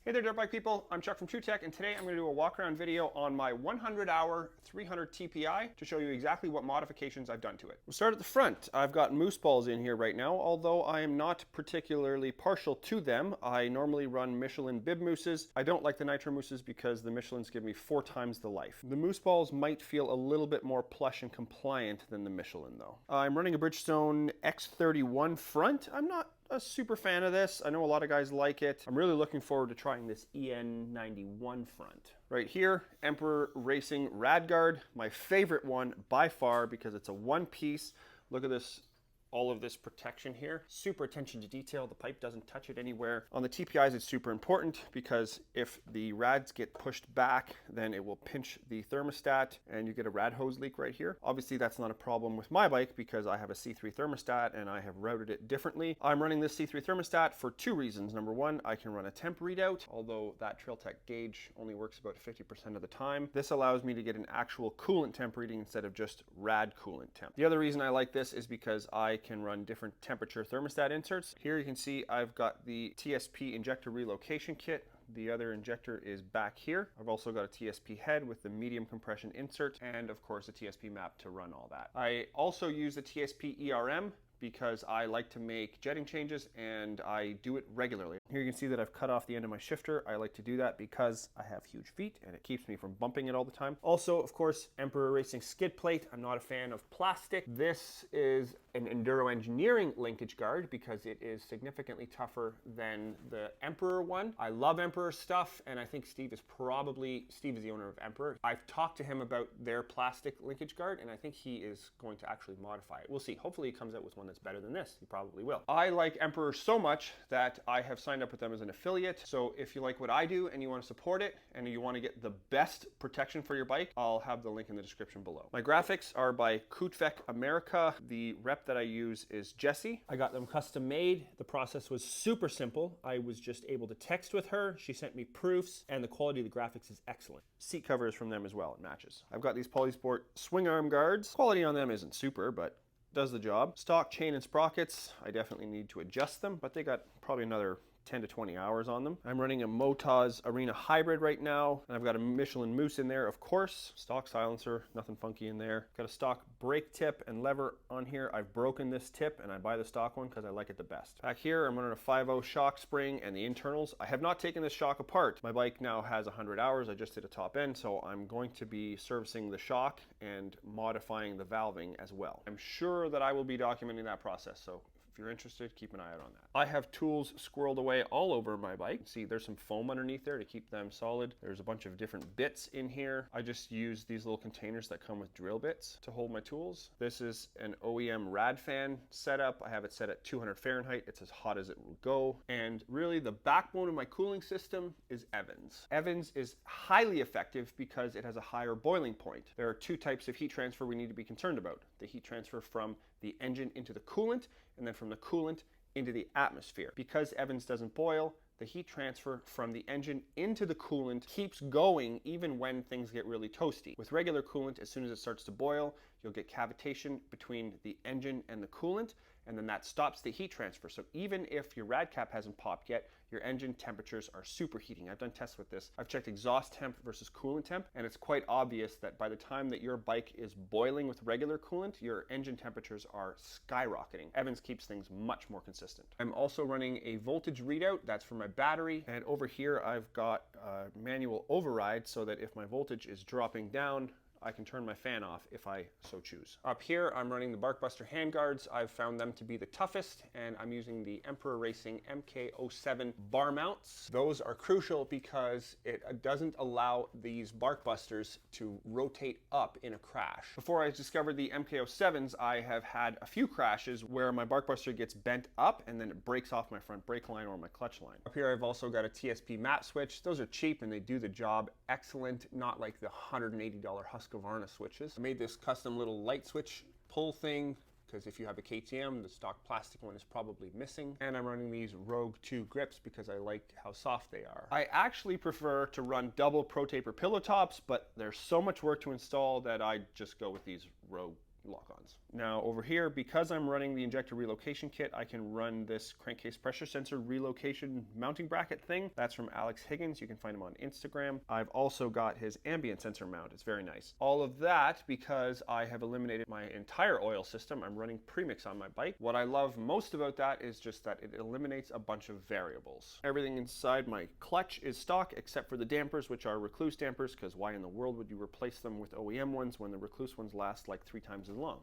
Hey there, dirt bike people. I'm Chuck from TrueTech, and today I'm going to do a walk around video on my 100-hour 300 TPI to show you exactly what modifications I've done to it. We'll start at the front. I've got moose balls in here right now, although I am not particularly partial to them. I normally run Michelin bib mooses. I don't like the nitro mooses because the Michelins give me 4 times the life. The moose balls might feel a little bit more plush and compliant than the Michelin though. I'm running a Bridgestone X31 front. I'm not a super fan of this. I know a lot of guys like it. I'm really looking forward to trying this EN91 front. Right here, Emperor Racing Radguard, my favorite one by far because it's a one piece. Look at this, all of this protection here. Super attention to detail. The pipe doesn't touch it anywhere. On the TPIs, it's super important because if the rads get pushed back, then it will pinch the thermostat and you get a rad hose leak right here. Obviously, that's not a problem with my bike because I have a C3 thermostat and I have routed it differently. I'm running this C3 thermostat for 2 reasons. Number one, I can run a temp readout, although that TrailTech gauge only works about 50% of the time. This allows me to get an actual coolant temp reading instead of just rad coolant temp. The other reason I like this is because I can run different temperature thermostat inserts. Here you can see I've got the TSP injector relocation kit. The other injector is back here. I've also got a TSP head with the medium compression insert and of course a TSP map to run all that. I also use the TSP ERM because I like to make jetting changes and I do it regularly. Here you can see that I've cut off the end of my shifter. I like to do that because I have huge feet and it keeps me from bumping it all the time. Also, of course, Emperor Racing skid plate. I'm not a fan of plastic. This is an Enduro Engineering linkage guard because it is significantly tougher than the Emperor one. I love Emperor stuff and I think Steve is the owner of Emperor. I've talked to him about their plastic linkage guard and I think he is going to actually modify it. We'll see. Hopefully he comes out with one that's better than this. He probably will. I like Emperor so much that I have signed up with them as an affiliate. So if you like what I do and you want to support it and you want to get the best protection for your bike, I'll have the link in the description below. My graphics are by Kutvec America. The rep that I use is Jessie. I got them custom made. The process was super simple. I was just able to text with her. She sent me proofs and the quality of the graphics is excellent. Seat covers from them as well. It matches. I've got these Polysport swing arm guards. Quality on them isn't super, but does the job. Stock chain and sprockets, I definitely need to adjust them, but they got probably another 10 to 20 hours on them. I'm running a Motaz Arena Hybrid right now, and I've got a Michelin Moose in there, of course. Stock silencer, nothing funky in there. Got a stock brake tip and lever on here. I've broken this tip, and I buy the stock one because I like it the best. Back here, I'm running a 5.0 shock spring and the internals. I have not taken this shock apart. My bike now has 100 hours. I just did a top end, so I'm going to be servicing the shock and modifying the valving as well. I'm sure that I will be documenting that process, so if you're interested, keep an eye out on that. I have tools squirreled away all over my bike. See, there's some foam underneath there to keep them solid. There's a bunch of different bits in here. I just use these little containers that come with drill bits to hold my tools. This is an OEM rad fan setup. I have it set at 200 Fahrenheit. It's as hot as it will go. And really the backbone of my cooling system is Evans. Evans is highly effective because it has a higher boiling point. There are 2 types of heat transfer we need to be concerned about. The heat transfer from the engine into the coolant, and then from the coolant into the atmosphere. Because Evans doesn't boil, the heat transfer from the engine into the coolant keeps going even when things get really toasty. With regular coolant, as soon as it starts to boil, you'll get cavitation between the engine and the coolant, and then that stops the heat transfer. So even if your rad cap hasn't popped yet, your engine temperatures are superheating. I've done tests with this. I've checked exhaust temp versus coolant temp, and it's quite obvious that by the time that your bike is boiling with regular coolant, your engine temperatures are skyrocketing. Evans keeps things much more consistent. I'm also running a voltage readout. That's for my battery. And over here, I've got a manual override so that if my voltage is dropping down, I can turn my fan off if I so choose. Up here, I'm running the Barkbuster handguards. I've found them to be the toughest, and I'm using the Emperor Racing MK07 bar mounts. Those are crucial because it doesn't allow these Barkbusters to rotate up in a crash. Before I discovered the MK07s, I have had a few crashes where my Barkbuster gets bent up and then it breaks off my front brake line or my clutch line. Up here, I've also got a TSP map switch. Those are cheap and they do the job excellent, not like the $180 Husqvarna switches. I made this custom little light switch pull thing because if you have a KTM, the stock plastic one is probably missing. And I'm running these Rogue 2 grips because I like how soft they are. I actually prefer to run double Pro Taper pillow tops, but there's so much work to install that I just go with these Rogue lock-ons. Now over here, because I'm running the injector relocation kit, I can run this crankcase pressure sensor relocation mounting bracket thing. That's from Alex Higgins. You can find him on Instagram. I've also got his ambient sensor mount. It's very nice. All of that because I have eliminated my entire oil system. I'm running premix on my bike. What I love most about that is just that it eliminates a bunch of variables. Everything inside my clutch is stock except for the dampers, which are Recluse dampers, because why in the world would you replace them with OEM ones when the Recluse ones last like 3 times as long?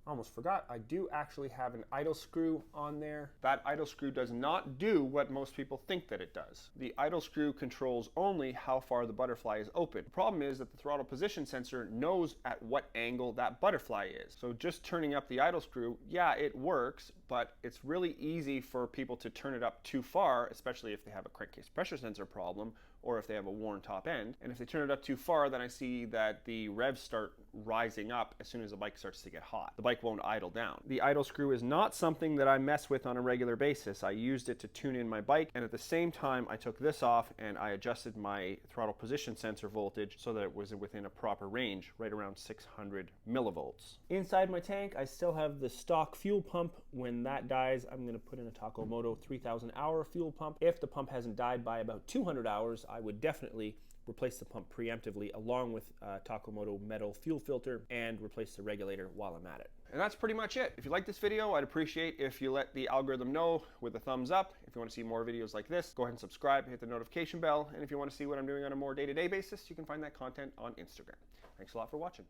Almost forgot, I do actually have an idle screw on there. That idle screw does not do what most people think that it does. The idle screw controls only how far the butterfly is open. The problem is that the throttle position sensor knows at what angle that butterfly is. So just turning up the idle screw, yeah, it works, but it's really easy for people to turn it up too far, especially if they have a crankcase pressure sensor problem or if they have a worn top end. And if they turn it up too far, then I see that the revs start rising up as soon as the bike starts to get hot. The bike won't idle down. The idle screw is not something that I mess with on a regular basis. I used it to tune in my bike, and at the same time I took this off and I adjusted my throttle position sensor voltage so that it was within a proper range, right around 600 millivolts. Inside my tank, I still have the stock fuel pump. When that dies, I'm going to put in a Takomoto 3000 hour fuel pump. If the pump hasn't died by about 200 hours, I would definitely replace the pump preemptively along with Takomoto metal fuel filter and replace the regulator while I'm at it. And that's pretty much it. If you like this video, I'd appreciate if you let the algorithm know with a thumbs up. If you want to see more videos like this, go ahead and subscribe, hit the notification bell. And if you want to see what I'm doing on a more day-to-day basis, you can find that content on Instagram. Thanks a lot for watching.